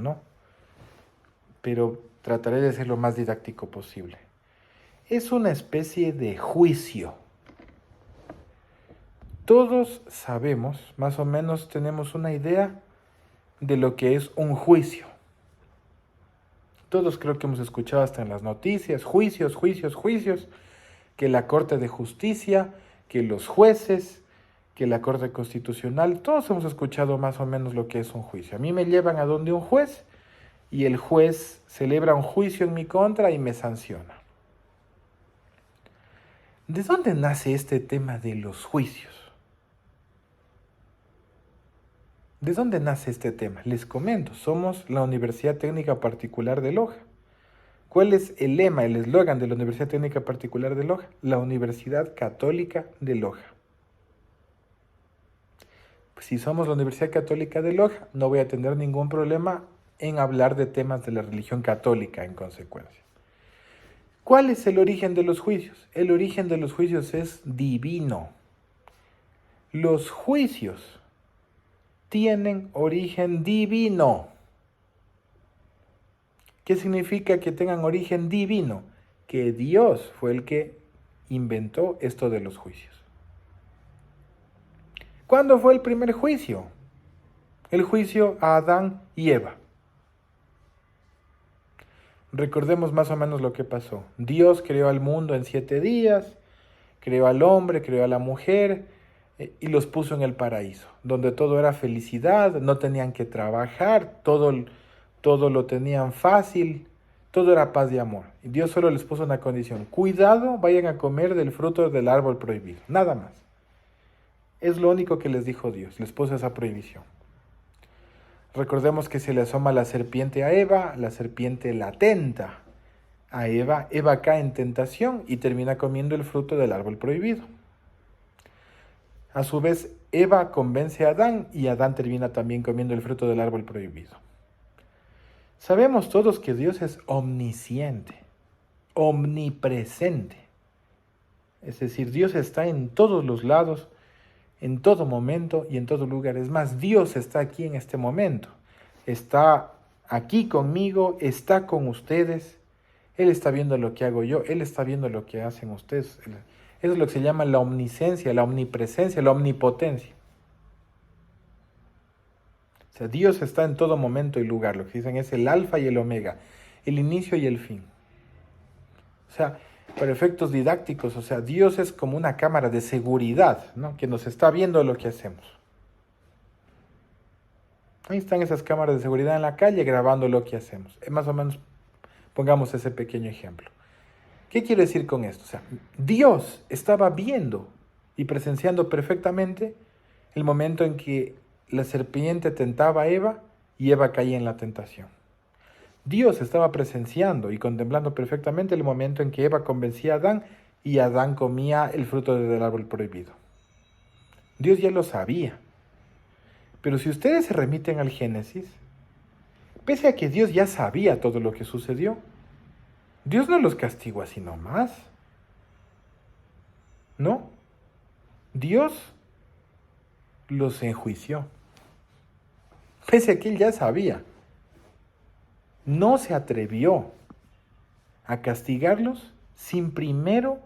¿no? Pero trataré de ser lo más didáctico posible. Es una especie de juicio. Todos sabemos, más o menos tenemos una idea de lo que es un juicio. Todos creo que hemos escuchado hasta en las noticias, juicios, juicios, juicios, que la Corte de Justicia, que los jueces, que la Corte Constitucional, todos hemos escuchado más o menos lo que es un juicio. A mí me llevan a donde un juez y el juez celebra un juicio en mi contra y me sanciona. ¿De dónde nace este tema de los juicios? ¿De dónde nace este tema? Les comento, somos la Universidad Técnica Particular de Loja. ¿Cuál es el lema, el eslogan de la Universidad Técnica Particular de Loja? La Universidad Católica de Loja. Pues si somos la Universidad Católica de Loja, no voy a tener ningún problema en hablar de temas de la religión católica en consecuencia. ¿Cuál es el origen de los juicios? El origen de los juicios es divino. Los juicios tienen origen divino. ¿Qué significa que tengan origen divino? Que Dios fue el que inventó esto de los juicios. ¿Cuándo fue el primer juicio? El juicio a Adán y Eva. Recordemos más o menos lo que pasó. Dios creó al mundo en 7 días, creó al hombre, creó a la mujer y los puso en el paraíso, donde todo era felicidad, no tenían que trabajar, todo lo tenían fácil, todo era paz y amor. Y Dios solo les puso una condición: cuidado, vayan a comer del fruto del árbol prohibido, nada más. Es lo único que les dijo Dios, les puso esa prohibición. Recordemos que se le asoma la serpiente a Eva, la serpiente la tenta a Eva, Eva cae en tentación y termina comiendo el fruto del árbol prohibido. A su vez, Eva convence a Adán y Adán termina también comiendo el fruto del árbol prohibido. Sabemos todos que Dios es omnisciente, omnipresente. Es decir, Dios está en todos los lados, en todo momento y en todo lugar. Es más, Dios está aquí en este momento. Está aquí conmigo, está con ustedes. Él está viendo lo que hago yo, Él está viendo lo que hacen ustedes. Eso es lo que se llama la omnisciencia, la omnipresencia, la omnipotencia. O sea, Dios está en todo momento y lugar. Lo que dicen es el alfa y el omega, el inicio y el fin. O sea, para efectos didácticos, o sea, Dios es como una cámara de seguridad, ¿no? Que nos está viendo lo que hacemos. Ahí están esas cámaras de seguridad en la calle grabando lo que hacemos. Más o menos pongamos ese pequeño ejemplo. ¿Qué quiere decir con esto? O sea, Dios estaba viendo y presenciando perfectamente el momento en que la serpiente tentaba a Eva y Eva caía en la tentación. Dios estaba presenciando y contemplando perfectamente el momento en que Eva convencía a Adán y Adán comía el fruto del árbol prohibido. Dios ya lo sabía. Pero si ustedes se remiten al Génesis, pese a que Dios ya sabía todo lo que sucedió, Dios no los castigó así nomás. No. Dios los enjuició. Pese a que Él ya sabía. No se atrevió a castigarlos sin primero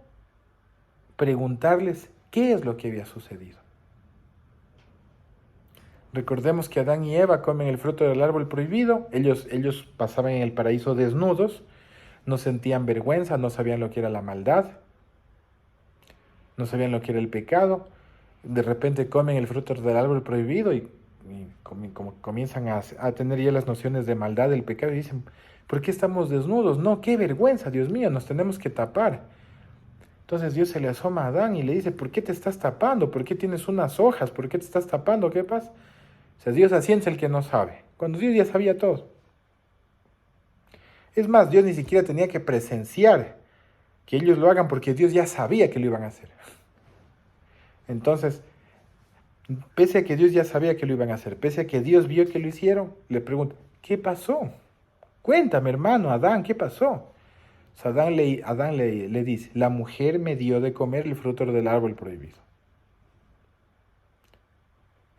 preguntarles qué es lo que había sucedido. Recordemos que Adán y Eva comen el fruto del árbol prohibido. Ellos pasaban en el paraíso desnudos, no sentían vergüenza, no sabían lo que era la maldad, no sabían lo que era el pecado. De repente comen el fruto del árbol prohibido y como comienzan a tener ya las nociones de maldad, del pecado, y dicen: ¿por qué estamos desnudos? No, qué vergüenza, Dios mío, nos tenemos que tapar. Entonces Dios se le asoma a Adán y le dice: ¿por qué te estás tapando? ¿Por qué tienes unas hojas? ¿Por qué te estás tapando? ¿Qué pasa? O sea, Dios así es el que no sabe, cuando Dios ya sabía todo. Es más, Dios ni siquiera tenía que presenciar que ellos lo hagan porque Dios ya sabía que lo iban a hacer. Entonces, pese a que Dios ya sabía que lo iban a hacer, pese a que Dios vio que lo hicieron, le pregunta: ¿qué pasó? Cuéntame, hermano, Adán, ¿qué pasó? O sea, Adán le dice: la mujer me dio de comer el fruto del árbol prohibido.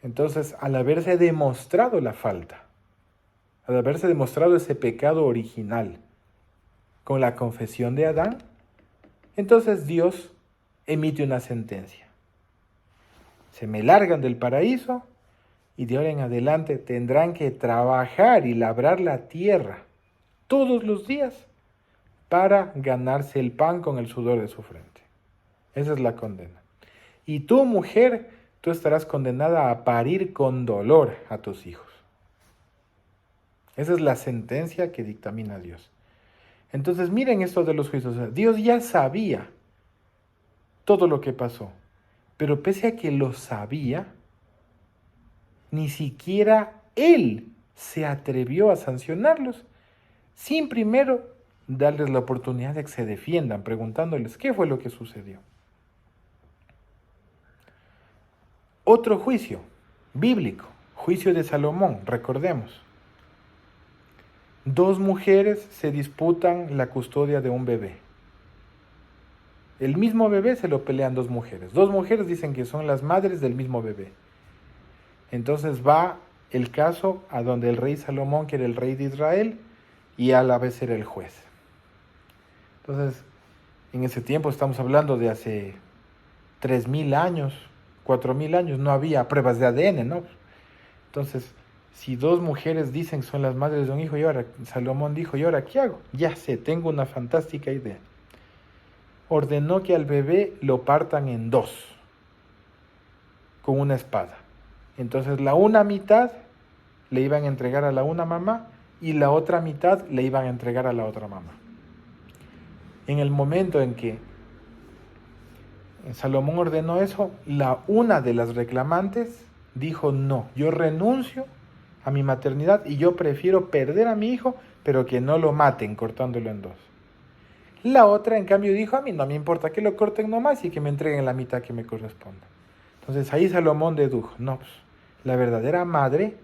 Entonces, al haberse demostrado la falta, al haberse demostrado ese pecado original con la confesión de Adán, entonces Dios emite una sentencia. Se me largan del paraíso y de ahora en adelante tendrán que trabajar y labrar la tierra todos los días para ganarse el pan con el sudor de su frente. Esa es la condena. Y tú, mujer, tú estarás condenada a parir con dolor a tus hijos. Esa es la sentencia que dictamina Dios. Entonces miren esto de los juicios. Dios ya sabía todo lo que pasó, pero pese a que lo sabía, ni siquiera Él se atrevió a sancionarlos, sin primero darles la oportunidad de que se defiendan, preguntándoles qué fue lo que sucedió. Otro juicio bíblico, juicio de Salomón, recordemos. 2 mujeres se disputan la custodia de un bebé. El mismo bebé se lo pelean 2 mujeres. 2 mujeres dicen que son las madres del mismo bebé. Entonces va el caso a donde el rey Salomón, que era el rey de Israel, y a la vez era el juez. Entonces, en ese tiempo estamos hablando de hace 3.000 años, 4.000 años, no había pruebas de ADN, ¿no? Entonces, si 2 mujeres dicen que son las madres de un hijo, y ahora Salomón dijo, ¿y ahora qué hago? Ya sé, tengo una fantástica idea. Ordenó que al bebé lo partan en 2, con una espada. Entonces la una mitad le iban a entregar a la una mamá y la otra mitad le iban a entregar a la otra mamá. En el momento en que Salomón ordenó eso, una de las reclamantes dijo, no, yo renuncio a mi maternidad y yo prefiero perder a mi hijo, pero que no lo maten cortándolo en 2. La otra, en cambio, dijo, a mí no me importa que lo corten nomás y que me entreguen la mitad que me corresponda. Entonces ahí Salomón dedujo, no, pues, la verdadera madre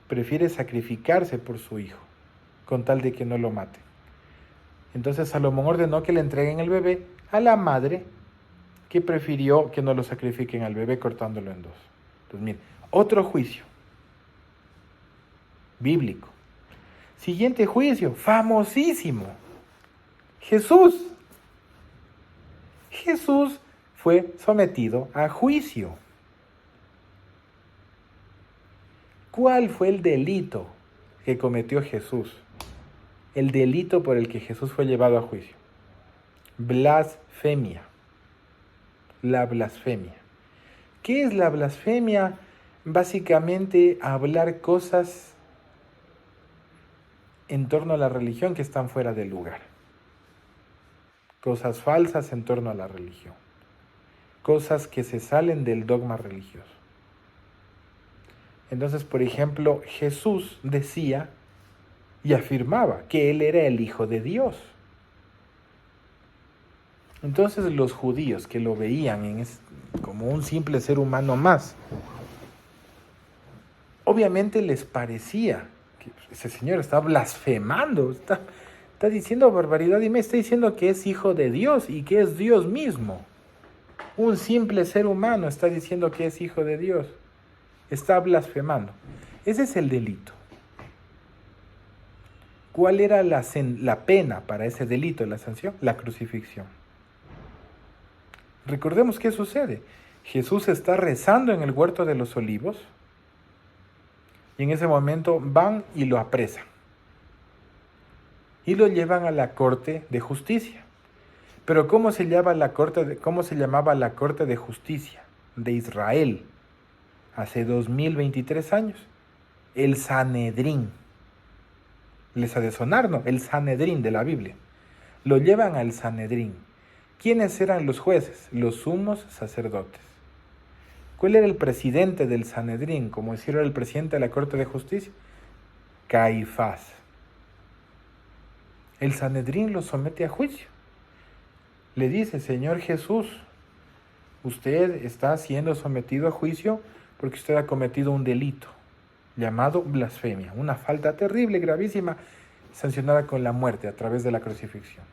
prefiere sacrificarse por su hijo, con tal de que no lo maten. Entonces Salomón ordenó que le entreguen el bebé a la madre, que prefirió que no lo sacrifiquen al bebé cortándolo en 2. Entonces, miren, otro juicio bíblico. Siguiente juicio, famosísimo. Jesús. Jesús fue sometido a juicio. ¿Cuál fue el delito que cometió Jesús? El delito por el que Jesús fue llevado a juicio. Blasfemia. La blasfemia. ¿Qué es la blasfemia? Básicamente hablar cosas en torno a la religión que están fuera del lugar. Cosas falsas en torno a la religión. Cosas que se salen del dogma religioso. Entonces, por ejemplo, Jesús decía y afirmaba que Él era el Hijo de Dios. Entonces los judíos que lo veían como un simple ser humano más, obviamente les parecía que ese señor está blasfemando, está diciendo barbaridad y me está diciendo que es hijo de Dios y que es Dios mismo. Un simple ser humano está diciendo que es hijo de Dios, está blasfemando. Ese es el delito. ¿Cuál era la pena para ese delito, la sanción? La crucifixión. Recordemos qué sucede. Jesús está rezando en el huerto de los olivos y en ese momento van y lo apresan y lo llevan a la corte de justicia. Pero ¿cómo se llamaba la corte de justicia de Israel hace 2023 años? El Sanedrín. Les ha de sonar, ¿no? El Sanedrín de la Biblia. Lo llevan al Sanedrín. ¿Quiénes eran los jueces? Los sumos sacerdotes. ¿Cuál era el presidente del Sanedrín? Como decir, era el presidente de la Corte de Justicia. Caifás. El Sanedrín lo somete a juicio. Le dice, Señor Jesús, usted está siendo sometido a juicio porque usted ha cometido un delito llamado blasfemia, una falta terrible, gravísima, sancionada con la muerte a través de la crucifixión.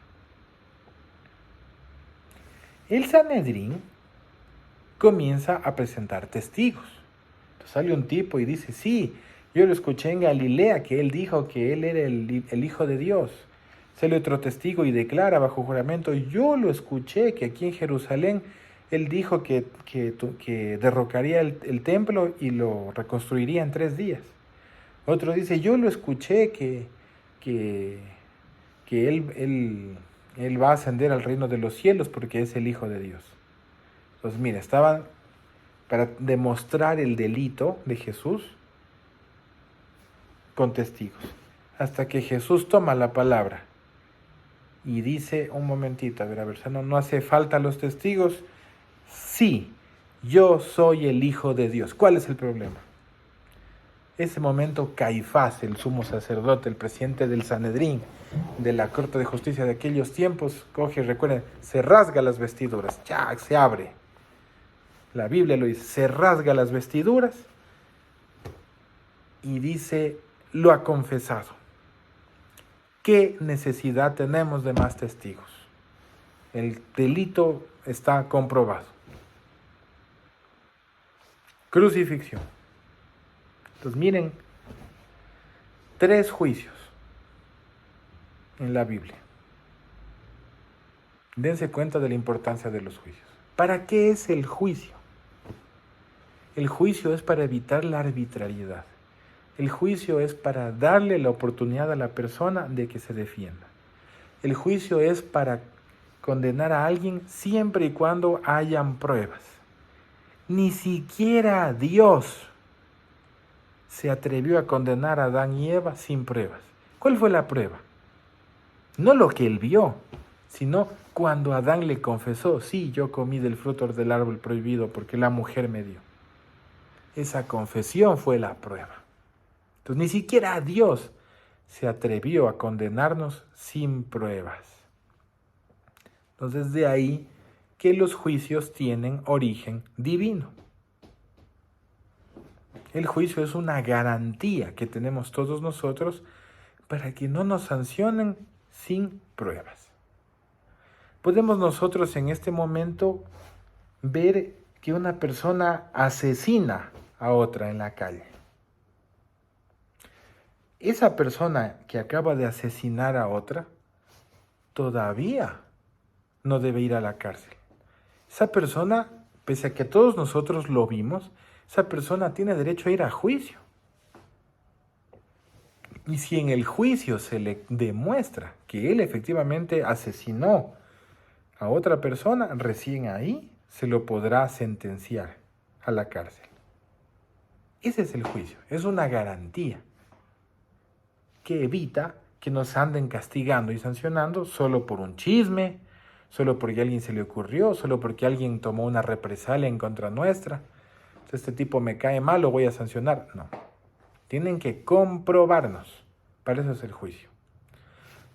El Sanedrín comienza a presentar testigos. Entonces sale un tipo y dice, sí, Yo lo escuché en Galilea, que él dijo que él era el Hijo de Dios. Sale otro testigo y declara bajo juramento, yo lo escuché, que aquí en Jerusalén él dijo que derrocaría el templo y lo reconstruiría en 3 días. Otro dice, yo lo escuché que, que él va a ascender al reino de los cielos porque es el Hijo de Dios. Entonces, mira, estaban para demostrar el delito de Jesús con testigos. Hasta que Jesús toma la palabra y dice, un momentito, a ver, no hace falta los testigos. Sí, yo soy el Hijo de Dios. ¿Cuál es el problema? Ese momento Caifás, el sumo sacerdote, el presidente del Sanedrín, de la Corte de Justicia de aquellos tiempos, coge, recuerden, se rasga las vestiduras, ya se abre. La Biblia lo dice, se rasga las vestiduras y dice, lo ha confesado. ¿Qué necesidad tenemos de más testigos? El delito está comprobado. Crucifixión. Entonces miren, 3 juicios en la Biblia. Dense cuenta de la importancia de los juicios. ¿Para qué es el juicio? El juicio es para evitar la arbitrariedad. El juicio es para darle la oportunidad a la persona de que se defienda. El juicio es para condenar a alguien siempre y cuando hayan pruebas. Ni siquiera Dios se atrevió a condenar a Adán y Eva sin pruebas. ¿Cuál fue la prueba? No lo que él vio, sino cuando Adán le confesó, sí, yo comí del fruto del árbol prohibido porque la mujer me dio. Esa confesión fue la prueba. Entonces ni siquiera Dios se atrevió a condenarnos sin pruebas. Entonces de ahí que los juicios tienen origen divino. El juicio es una garantía que tenemos todos nosotros para que no nos sancionen sin pruebas. Podemos nosotros en este momento ver que una persona asesina a otra en la calle. Esa persona que acaba de asesinar a otra todavía no debe ir a la cárcel. Esa persona, pese a que todos nosotros lo vimos, esa persona tiene derecho a ir a juicio. Y si en el juicio se le demuestra que él efectivamente asesinó a otra persona, recién ahí se lo podrá sentenciar a la cárcel. Ese es el juicio, es una garantía que evita que nos anden castigando y sancionando solo por un chisme, solo porque a alguien se le ocurrió, solo porque alguien tomó una represalia en contra nuestra. Este tipo me cae mal, lo voy a sancionar. No, tienen que comprobarnos. Para eso es el juicio.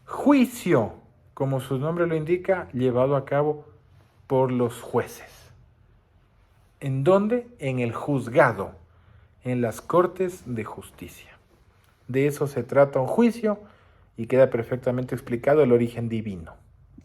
Juicio, como su nombre lo indica, llevado a cabo por los jueces. ¿En dónde? En el juzgado, en las cortes de justicia. De eso se trata un juicio y queda perfectamente explicado el origen divino.